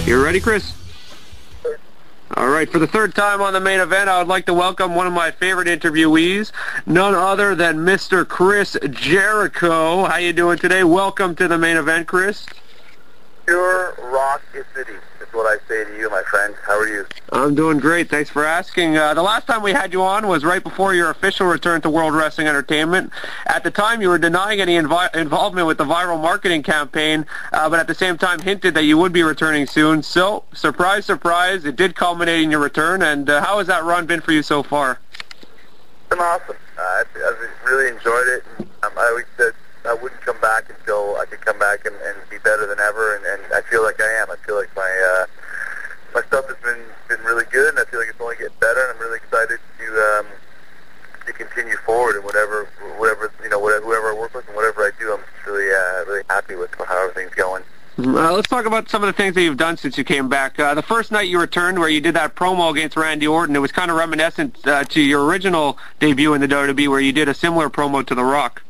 You ready, Chris? All right, for the third time on the main event, I would like to welcome one of my favorite interviewees, none other than Mr. Chris Jericho. How you doing today? Welcome to the main event, Chris. Pure rock is city, is what I say to you, my friend. How are you? I'm doing great. Thanks for asking. The last time we had you on was right before your official return to World Wrestling Entertainment. At the time, you were denying any involvement with the viral marketing campaign, but at the same time hinted that you would be returning soon. So, surprise, surprise, it did culminate in your return. And how has that run been for you so far? It's been awesome. I've really enjoyed it. I always said I wouldn't come back until I could come back and be better than ever, and I feel like I am. I feel like my stuff has been really good, and I feel like it's only getting better, and I'm really excited to continue forward, and whoever I work with and whatever I do, I'm just really happy with how everything's going. Let's talk about some of the things that you've done since you came back. The first night you returned, where you did that promo against Randy Orton, it was kind of reminiscent to your original debut in the WWE, where you did a similar promo to The Rock.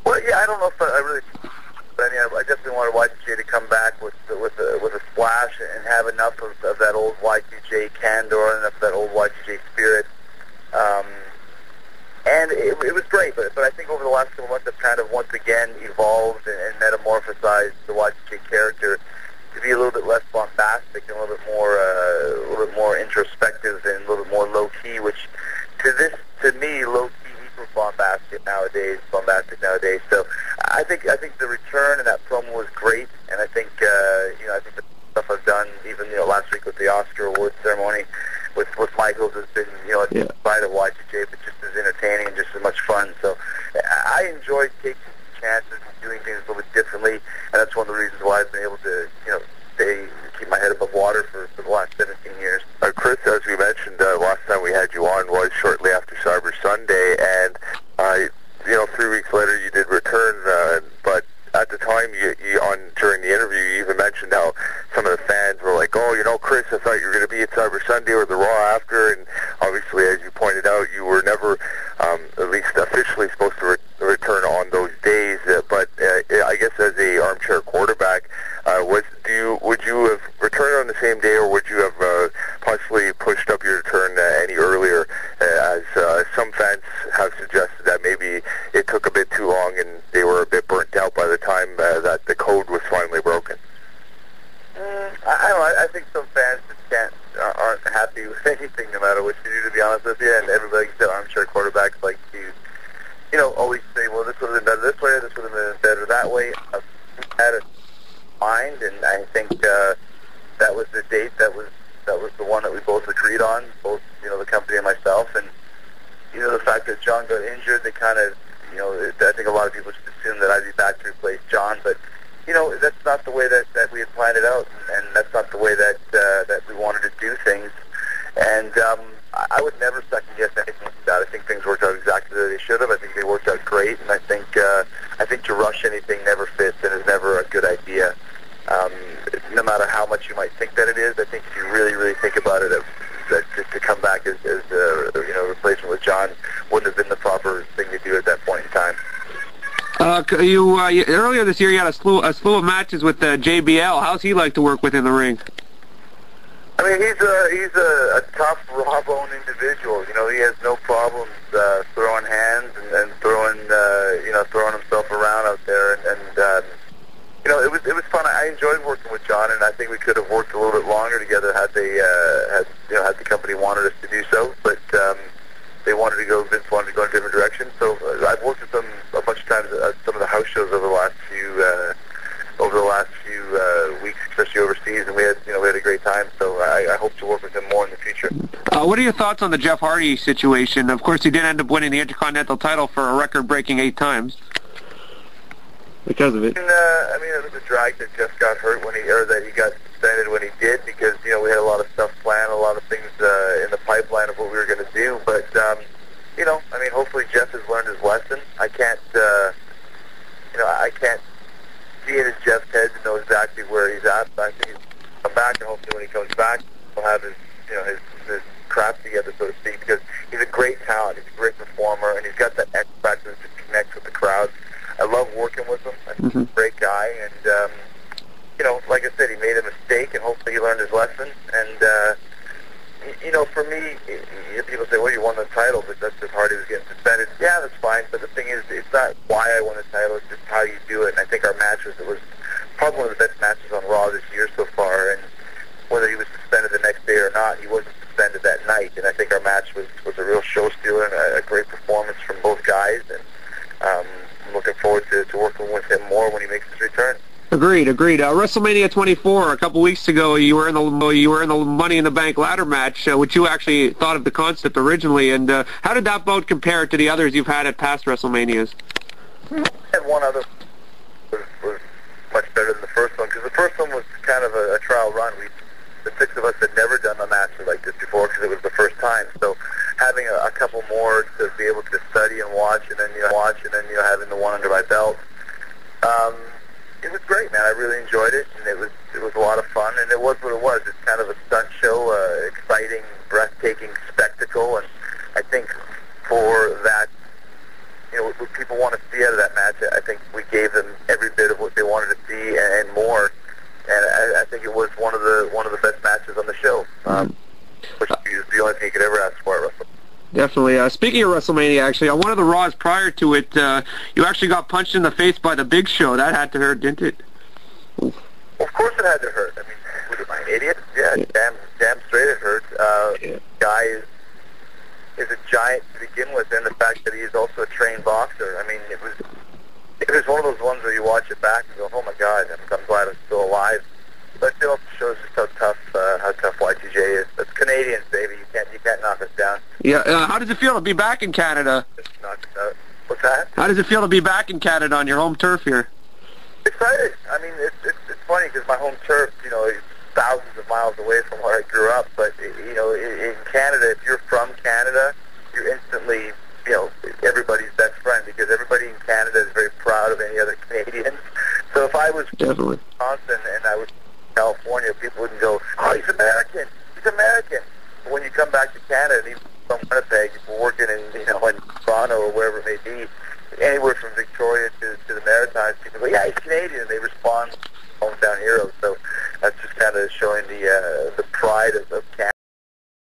Well, yeah, I don't know if I really. I mean, I definitely wanted Y2J to come back with a splash and have enough of that old Y2J candor and enough of that old Y2J spirit. And it was great, but I think over the last couple months I've kind of once again evolved and metamorphosized the Y2J character to be a little bit less bombastic and a little bit more introspective and a little bit more low key, which to me low key equals bombastic nowadays. So I think the return and that promo was great, and I think I think the stuff I've done even last week with the Oscar Awards ceremony with Michaels has been by the Y2J, but just as entertaining and just as much fun. So I enjoyed taking chances and doing things a little bit differently, and that's one of the reasons why I've been able to keep my head above water for the last 17 years. Chris, as we mentioned, last time we had you on was shortly after Cyber Sunday, and 3 weeks later you did return, but at the time during the interview you even mentioned how some of the fans were like, Chris, I thought you were going to be at Cyber Sunday or the Raw after, and obviously, as you pointed out, you were never at least officially supposed to return on those days, but I guess as a armchair quarterback, would you have returned on the same day, or would you have possibly pushed up your return any earlier, as some fans have suggested that maybe it took a bit too long and they were a bit burnt out by the time that the code was finally broken? I don't know. I think some fans just aren't happy with anything, no matter what you do, to be honest with you. And everybody, armchair quarterbacks, like to, always say, well, this would have been better this way, this would have been better that way. I've had it in mind, and I think that was the date that was the one that we both agreed on, both the company and myself. And the fact that John got injured, they kind of, I think a lot of people just assumed that I'd be back to replace John, but that's not the way that we had planned it out, and that's not the way that we wanted to do things. And I would never second guess anything like that. I think things worked out exactly the way they should have. I think they worked out great, and I think to rush anything never fits and is never a good idea. No matter how much you might think that it is, I think if you really, really think about it, that to come back as replacement with John wouldn't have been the proper thing to do at that point in time. Earlier this year, you had a slew of matches with JBL. How's he like to work with in the ring? I mean, he's a tough, raw-boned individual. He has no problems throwing hands and throwing himself around out there. And it was fun. I enjoyed working with John, and I think we could have worked a little bit longer together had the company wanted us to do so. But Vince wanted to go in a different direction. So I've worked with them a bunch of times at some of the house shows over the last few weeks, especially overseas, and we had a great time. So I hope to work with him more in the future. What are your thoughts on the Jeff Hardy situation? Of course, he did end up winning the Intercontinental title for a record-breaking 8 times. Because of it. And, it was a drag that Jeff got hurt that he got suspended when he did, because we had a lot of stuff planned, a lot of things in the pipeline of what we were going to do. But hopefully Jeff has learned his lesson. I can't see it in Jeff's head to know exactly where he's at. But I think he'll come back, and hopefully when he comes back, he'll have his crap together, so to speak, because he's a great talent, he's a great performer, and he's got that X factor that just connects with the crowd. I love working with him. I think he's a great guy, and like I said, he made a mistake lesson. And for me, people say, well, you won the title, but that's just Hardy was getting suspended. Yeah, that's fine, but the thing is, it's not why I won the title, it's just how you do it. And I think our match was probably one of the best matches on Raw this year so far, and whether he was suspended the next day or not, he wasn't suspended that night. And I think our match was a real show stealer and a great performance from both guys, and I'm looking forward to working with him more when he makes his return. Agreed. WrestleMania 24 a couple weeks ago, you were in the Money in the Bank ladder match, which you actually thought of the concept originally. And how did that bout compare to the others you've had at past WrestleManias? I had one other was much better than the first one, because the first one was kind of a trial run. The six of us had never done a match like this before because it was the first time. So having a couple more to be able to study and watch, and then having the one under my belt. It was great, man. I really enjoyed it, and it was a lot of fun, and it was what it was. It's kind of a stunt show, exciting, breathtaking spectacle, and I think for that, what people want to see out of that match, I think we gave them every bit of what they wanted to see and more, and I think it was one of the best matches on the show, which is the only thing you could ever ask for at WrestleMania. Definitely. Speaking of WrestleMania, actually, on one of the Raws prior to it, you actually got punched in the face by the Big Show. That had to hurt, didn't it? Well, of course it had to hurt. I mean, what am I, an idiot? Yeah, damn straight it hurt. Guy is a giant to begin with, and the fact that he is also a trained boxer. I mean, it was one of those ones where you watch it back and go, oh my God, I'm glad I'm still alive. But it also shows just how tough YTJ is. That's Canadians, baby. You can't knock us down. Yeah. How does it feel to be back in Canada? Just knock us out. What's that? How does it feel to be back in Canada on your home turf here? Excited. I mean, it's funny because my home turf, is thousands of miles away from where I grew up. But in Canada, if you're from Canada, you're instantly, everybody's best friend, because everybody in Canada is very proud of any other Canadians. So if I was Definitely. from Wisconsin and I was California, people wouldn't go, oh, he's American. But when you come back to Canada and he's from Winnipeg, you're working in Toronto or wherever it may be, anywhere from Victoria to the Maritimes, people go, yeah, he's Canadian, and they respond, hometown heroes. So that's just kind of showing the pride of Canada.